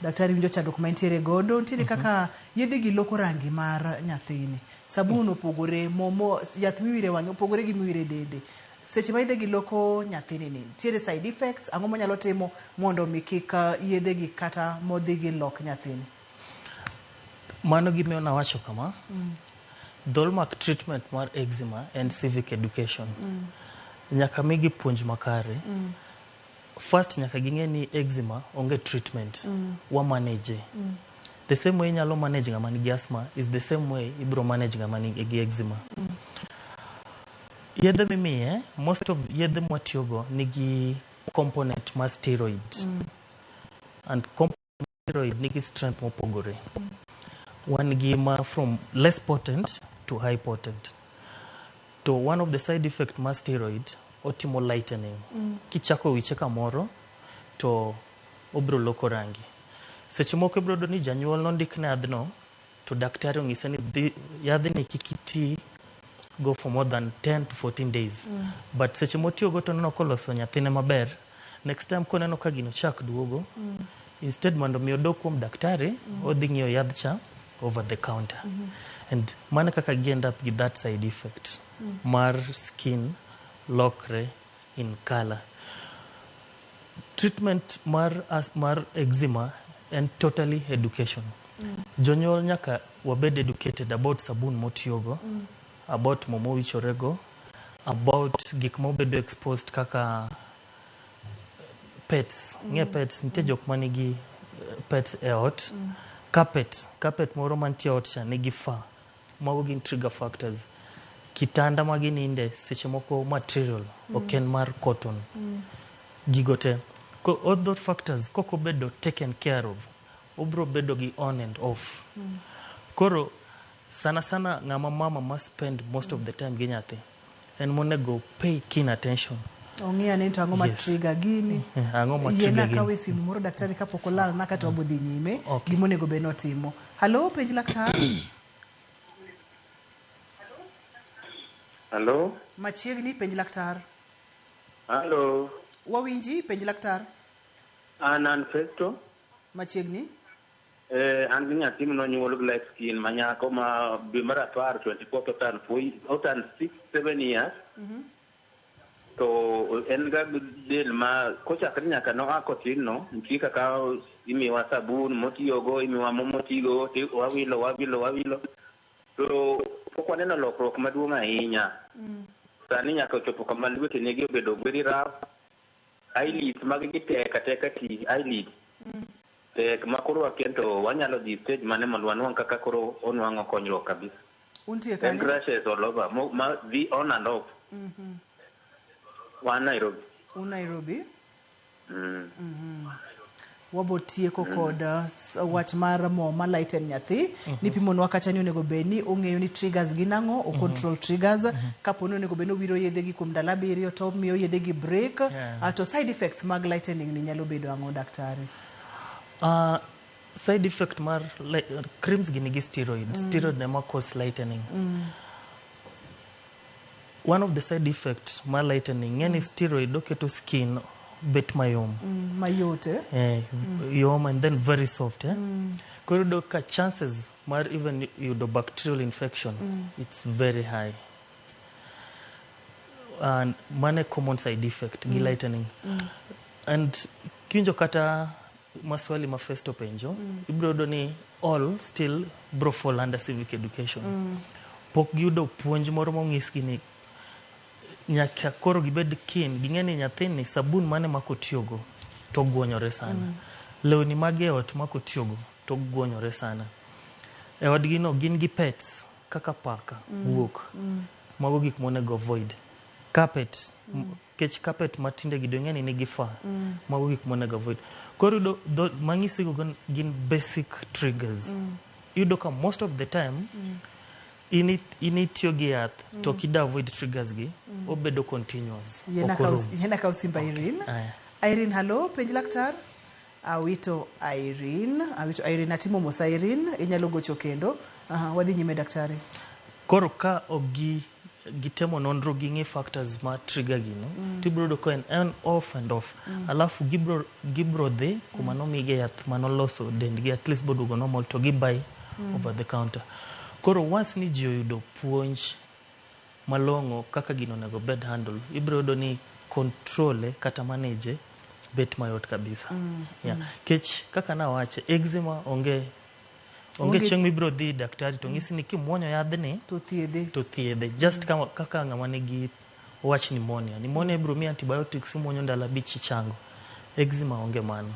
[SPEAKER 1] Daktari winjo chandruok ma intiere godo, ntiere kaka yedhe gi loko rangi mar nyathini. Sabun opogore, momo yath miwire wange opogore gi miwire dende. Seche ma yedhe gi loko nyathini ni, ntiere side effects, ang'o manyalo timo mondo mi kik yedhe gi kata modhi gi lok nyathini?
[SPEAKER 2] Mano gimiyo na wacho kama. Dholmak treatment mar eczema and civic education. Nyaka migi puonj makare. First nyaka ging'e ni eczema onge treatment. Wa manage. The same way nyalo manage ng'ama nigi asthma is the same way ibro manage ng'ama nigi eczema. Yedhe mimiye, most of yedhe mwatiyogo nigi component ma steroid. And component steroid nigi strength mopogore. One gima from less potent to high potent. To one of the side effect ma steroid, otimo lightening. Kichako wicheka moro, to obro loko rangi. Seche moko ibro do ni janyuol nondikne adhno, to daktari ong'ise ni yadhni kikiti go for more than 10 to 14 days. But seche motiyo go to nono koloso nyathine maber, next time koneno ka gino chak duogo, instead mondo mi odok kuom daktari, odhi ng'iyo yadh cha over the counter. And mana kaka gi end up with that side effect. Mar skin lokre in color. Treatment mar eczema and totally education. Jonyuol nyaka wabed educated about sabun motiyogo, about momo wichorego, about gik mobedo exposed kaka pets. Nge pets, nite jok manigi pets e ot. Carpet moro mantie ot cha nigi fur. Mago gin trigger factors. Kitanda magininde seche moko material oken mar cotton. Gigote. All those factors koko bedo taken care of. Obro bedo gi on and off. Koro sana ngama mama must spend most of the time gi nyathi. And monego pay keen attention.
[SPEAKER 1] Ongea nento angoma trigger gini.
[SPEAKER 2] Angoma trigger gini.
[SPEAKER 1] Yena kawe simu moro daktari kapoko lala nakati wabudhi nyime. Gimonego beno timo. Hello, penj laktar.
[SPEAKER 4] Hello.
[SPEAKER 1] Machiegni penj laktar.
[SPEAKER 4] Hello.
[SPEAKER 1] Wawinji penj laktar.
[SPEAKER 4] An Festo.
[SPEAKER 1] Machiegni.
[SPEAKER 4] An gi nyathi manyuol gi light skin manyako ma dwe mar 24 otan 6-7 years. To en ga del ma kochakre nyaka no akotin no ntie kaka imiwa sabun motiyogo, imiwa momotigo, wawilo. To pok waneno lokruok maduong' ahinya. Sani nyaka ochopo kama lwete negi obedo very rough. Eyelids mag gi teka ti eyelid. Tek makoro wakento wanyalo dhi stage mane mondo wanwang' kaka koro onwang'o konyruok kabisa.
[SPEAKER 1] Untie
[SPEAKER 4] kanye? And rashes all over. The on and off. One Nairobi.
[SPEAKER 1] Nairobi? Wabotieko kod wach mar mo malaiten nyathi nipimonwa kacha ni onego beni ong'eyo ni triggers gi nango o control triggers kapono onego beni wiro yedhe gi kuom dala biriyo to miyo yedhe gi break to side effects mag lightening ni nyalo bedo ang'o daktari?
[SPEAKER 2] Side effect mar creams gi nigi steroid nema cause lightening. One of the side effects mar lightening any steroid oketo skin bet mayom.
[SPEAKER 1] Mayote.
[SPEAKER 2] Yom and then very soft. Koro do ka chances mar even yudo bacterial infection it's very high. And mane common side effect gi lightening. And kinjo kata maswali ma Festo penjo ibro do ni all still bro fall under civic education. Pok yudo puonj moro mong'is gi ni nyaka koro gibed keen ging'eni nyathini sabun mane makotiyogo to guonyore sana. Lewni mage ot makotiyogo to guonyore sana. E odgi no gin gi pets kaka paka, guok. Mago gik monego avoid. Carpet, carpet matinde gidong'eni nigi fur. Mago gik monego avoid. Koro do mang'isigo gin basic triggers. Yudo ka most of the time initiyo gi yath to kida avoid triggers gi obedo continuous.
[SPEAKER 1] Yena ka usimba Irene. Irene, hello, penj laktar. Awito Irene atimo mosa Irene inyalo gocho kendo. Wadhi nyime daktari.
[SPEAKER 2] Koro ka gitemo nonro gi ng'i factors ma trigger gino tibro do ko en off and off. Alafu gibro dhi kuma nomige yath manoloso dendgi at least bodugo normal to gibuy over the counter. Koro once ni ji oyudo puonj malong'o kaka gino nego bed handle, ibro do ni control kata manage bet mayot kabisa. Kech kaka nawache eczema onge chieng' mibro dhi daktari to ng'isi ni kimuonyo yadhni
[SPEAKER 1] to thiedhe.
[SPEAKER 2] Just kaka ng'ama nigi wach pneumonia ibro mi antibiotics muonyo ndalo 5 chango. Eczema onge mano.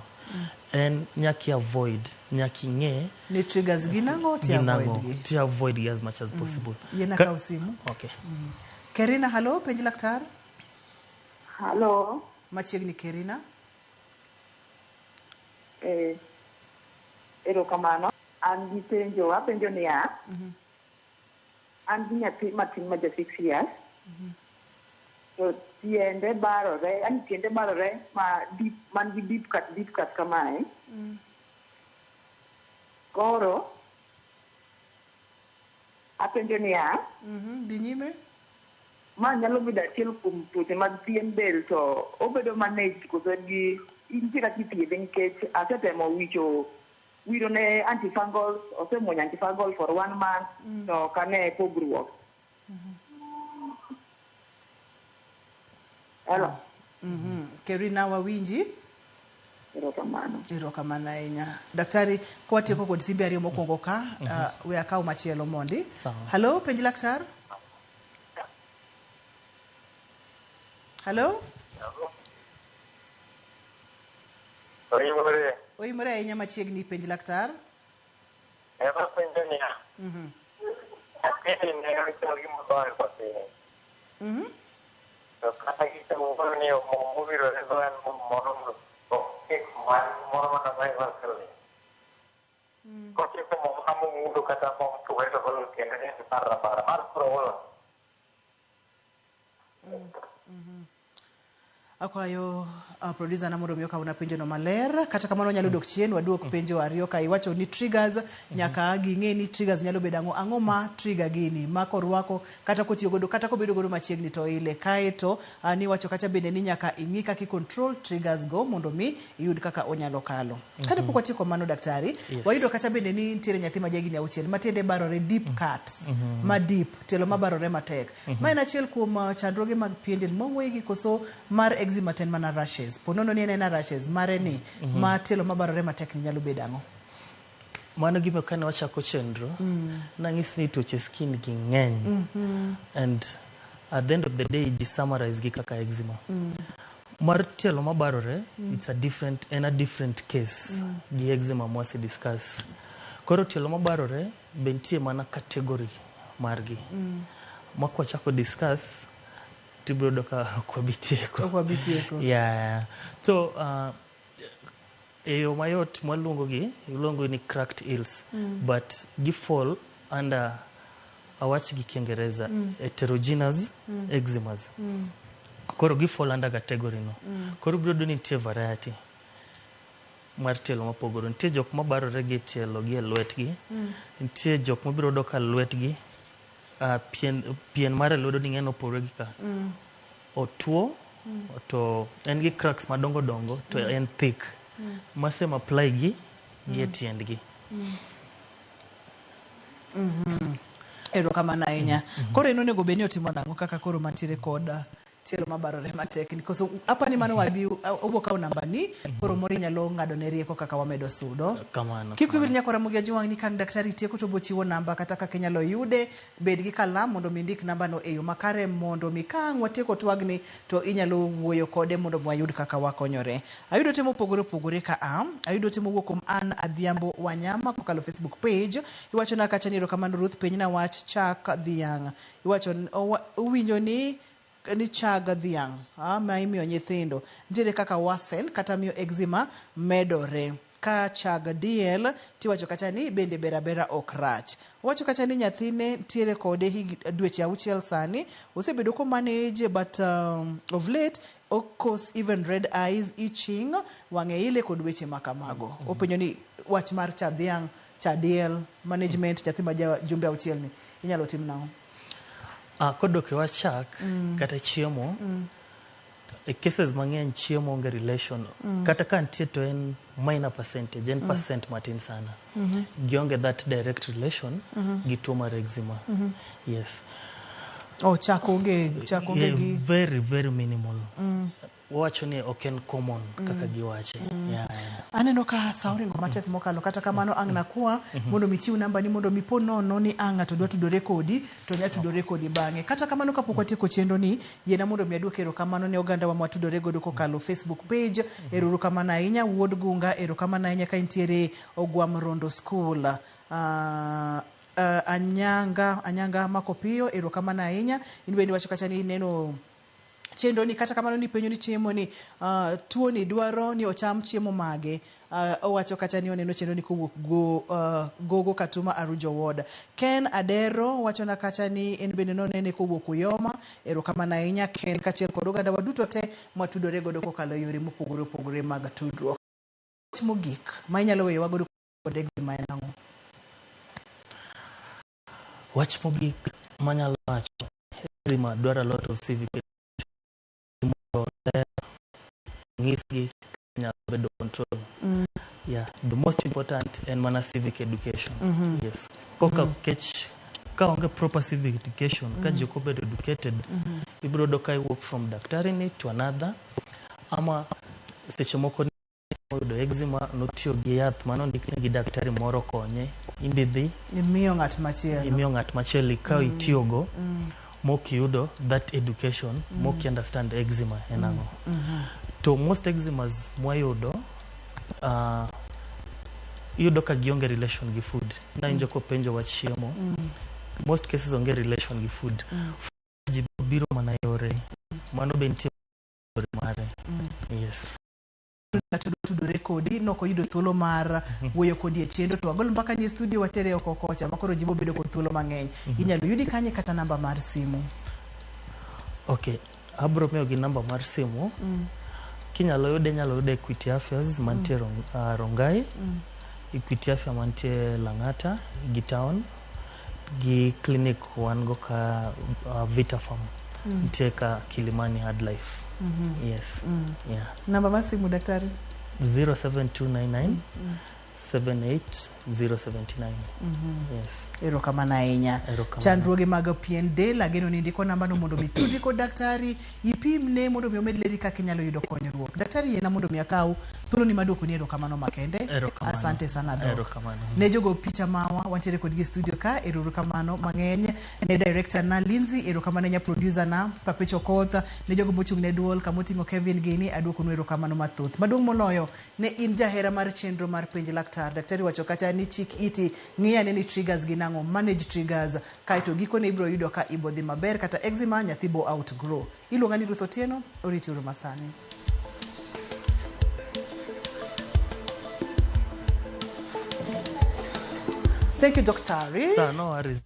[SPEAKER 2] En nyaki avoid, nyaki ng'e
[SPEAKER 1] ni triggers ginango
[SPEAKER 2] ti avoid as much as possible.
[SPEAKER 1] Yena ka usimu.
[SPEAKER 2] Okay.
[SPEAKER 1] Kerina, hello, penj laktar.
[SPEAKER 25] Hello.
[SPEAKER 1] Machiegni Kerina.
[SPEAKER 25] Erokamano. An gi penjo niya. An gi nyathi matin ma 6 years. So tiende barore ma man gi deep cut kamae. Koro apenjo niya.
[SPEAKER 1] Dhi nyime.
[SPEAKER 25] Ma nyalo bedo achiel kuom tuoche mag pien del to obedo managed koso gi intie kaka ithiedhe nikech asetemo wiro ne antifungals, osemuonyo antifungal for 1 month to kane pogruok. Hello.
[SPEAKER 1] Kerina Wawinji. Erokamano ahinya. Daktari, kwatieko kod simbe ariyo mokwongo ka, we akaw machielo mondi. Hello, penj laktar. Hello? Oimore ahinya machiegni penj laktar.
[SPEAKER 5] Ema penjo niya. Akili neno ito gimodore pati. So kata kita mukul ni mubiro redoan mono moro mana mai vakali. Kau kita mau kamu mudu kata mau tuai sebelum kena ni separah mar pro.
[SPEAKER 1] Akwayo producer na mondo mioka una penjo no maler kata kamano nyalo dok chien waduok penjo ariyo ka iwacho ni triggers nyaka ging'e ni triggers nyalo bedo ang'o ma trigger gini mako rwako kata kotiyo godo kata kobedo godo machiegni to ile kaeto ni wacho kata bende ni nyaka ing'i kaka control triggers go mondo mi iyud kaka onyalo kalo. Kade pok watieko mano daktari wayudo kata bende ni ntiere nyathi ma jagini auchiel matiende barore deep cuts ma deep telo ma barore matek ma en achiel kuom chandruoge mag pien del mawegi koso mar eczema ten mana rashes. Ponono ni en rashes mare ni ma telo mabarore matek ni nyalo bedang'o.
[SPEAKER 2] Mano gima kane wachako chenro nang'isi ni tuoche skin gi ng'eny and at the end of the day ji summarize gi kaka eczema. Mar telo mabarore it's a different case gi eczema mwase discuss. Koro telo mabarore bentie mana category margi. Mwakwa chako discuss tibro doka kwa bitieko. Yeah. So eyo mayot mwalungo gi ilongo ni cracked eels but gi fall under awach gi Kiingereza heterogeneous eczemas. Koro gi fall under category no. Koro brodo ni tie variety mar telo mapogoro. Nitie jok mabarore gi telo gi lwetgi. Nitie jok mabiro doka lwetgi pien mare lwedo ni ng'eno opogore gi ka otuo to en gi cracks madongo dongo to en thick masem apply gi tiendgi.
[SPEAKER 1] Erokamano ahinya. Koro en onego bed ni otimo nang'o kaka koro mantiere kod tielo mabarore matek because apani mano wabi obok au namba ni koro mori nyalo ng'ado ne rieko kaka wamedo sudo.
[SPEAKER 2] Kamano.
[SPEAKER 1] Kik iwil nyakora mugi ajiwang' ni kang daktari tieko to bochiwo namba kata kaka inyalo yude bed gi kalam mondo mi ndik namba no eyo makare mondo mi kang watieko twagni to inyalo wuoyo kode mondo wayud kaka wakonyore. Ayudo temo pogore ka ayudo temo wuok kuom Ann Adhiambo Wanyama kokalo Facebook page. Iwacho na kacha ni erokamano Ruth piny na wach chak dhiang'. Iwacho uwinjo ni chag dhiang' ma imiyo nyithindo ntiere kaka wasen kata miyo eczema medore. Ka chag diel tiwacho kacha ni bende berabera ok rach. Wacho kacha ni nyathine tiere kode dweche 6 sani osebedo ko manage but of late cause even red eyes, itching, wang'e ile kod weche makamago. Openyo ni wach mar cha dhiang' cha diel management nyathi ma jumbe 6 ni inyalo tim nang'o?
[SPEAKER 2] Kodoke wachak kata chiemo cases mang'eny chiemo onge relation kata ka nitie to en minor percentage en percent matin sana gionge that direct relation gi tuo mar eczema. Yes.
[SPEAKER 1] Chak onge gi
[SPEAKER 2] very very minimal. Wacho ni oken common kaka giwache.
[SPEAKER 1] Aneno ka sauringo matek mokalo kata kamano ang' nakuwa mondo michiw namba ni mondo mipo nono ni ang' to dwa tudore kodi to nya tudore kodi bang'e. Kata kamano kapok watieko chenro ni yena mondo mi aduok erokamano ne oganda wa mwatudore godo kokalo Facebook page. Erokamano ahinya Wuod Gunga, erokamano ahinya ka intiere Ogwam Rondo School. Anyanga Makopio, erokamano ahinya. In bende wacho kacha ni neno chenro ni kata kamano ni penyo ni chiemo ni tuo ni dwaro ni ocham chiemo mage. Owacho kacha ni oneno chenro ni kowuok Gogo Katuma Arujo Ward. Ken Adero wacho na kacha ni en bende nonene kowuok Uyoma. Erokamano ahinya Ken kachiel kod oganda waduto te mwatudore godo kokalo yore mopogore mag tudruok. Mogik ma inyalo weyo wagodo kod eczema en ang'o?
[SPEAKER 2] Wach mogik manyalo wacho eczema dwaro a lot of civic ng'isgi nyalo bedo control. Yeah, the most important and mana civic education. Yes. Koka kech ka onge proper civic education, ka joko bedo educated, ibro do kai walk from daktari ni to another, ama seche moko oyudo eczema notiyo gi yath mano ndikne gi daktari moro konye, imbidhi
[SPEAKER 1] imiyo ng'at machielo ka itiyogo mokiyudo that education, moki understand eczema enango. To most eczemas mwayudo yudo ka gionge relation gi food. Na injo ko penjo wa chiemo. Most cases onge relation gi food. Biro mana yore. Mano benti mare. Yes. Tudore kodi noko yudo thuolo mar wuoyo kodi e chendo to agol mpaka ni studio watere oko kocha makoro jibo bedo kod thuolo mang'eny. Inyalo yudi kanye kata namba mar simu?
[SPEAKER 2] Okay, abro meyo gi namba mar simu. Kinyalo yude Equity Affairs mantie Rongai, Equity Affairs mantie Lang'ata, gi town, gi clinic wan go ka Vita Farm, ntie ka Kilimani Hard Life. Yes. Yeah.
[SPEAKER 1] Namba mar simu daktari?
[SPEAKER 2] 07299 78079. Yes.
[SPEAKER 1] Erokamano ahinya. Chandruoge mag pien del ageno ni ndiko namba no mondo mitudi kod daktari ipimne mondo mi omed leri kaka inyalo yudo konyruok. Daktari yena mondo mi akaw thuolo ni maduoko ni erokamano makende. Asante sana dok. Ne jogo picha mawa wantiere kod gi studio ka erokamano mang'eny. Ne director na Lindsay, erokamano nya producer na Papecho Kotha, ne jogo mochung' ne duol kamoting'o Kevin Gini, aduoko nu erokamano mathoth. Maduong' moloyo ne in jahera mar chenro mar penj laktar. Daktari wacho kacha ni chik iti ng'iya ni triggers ginang'o, manage triggers, kaito gikone ibro yudo ka ibodhi maber kata eczema nyathi bo outgrow. Iluonga ni Ruth Otieno, oriti uru masani. Thank you, Dr.
[SPEAKER 2] Sir, no worries.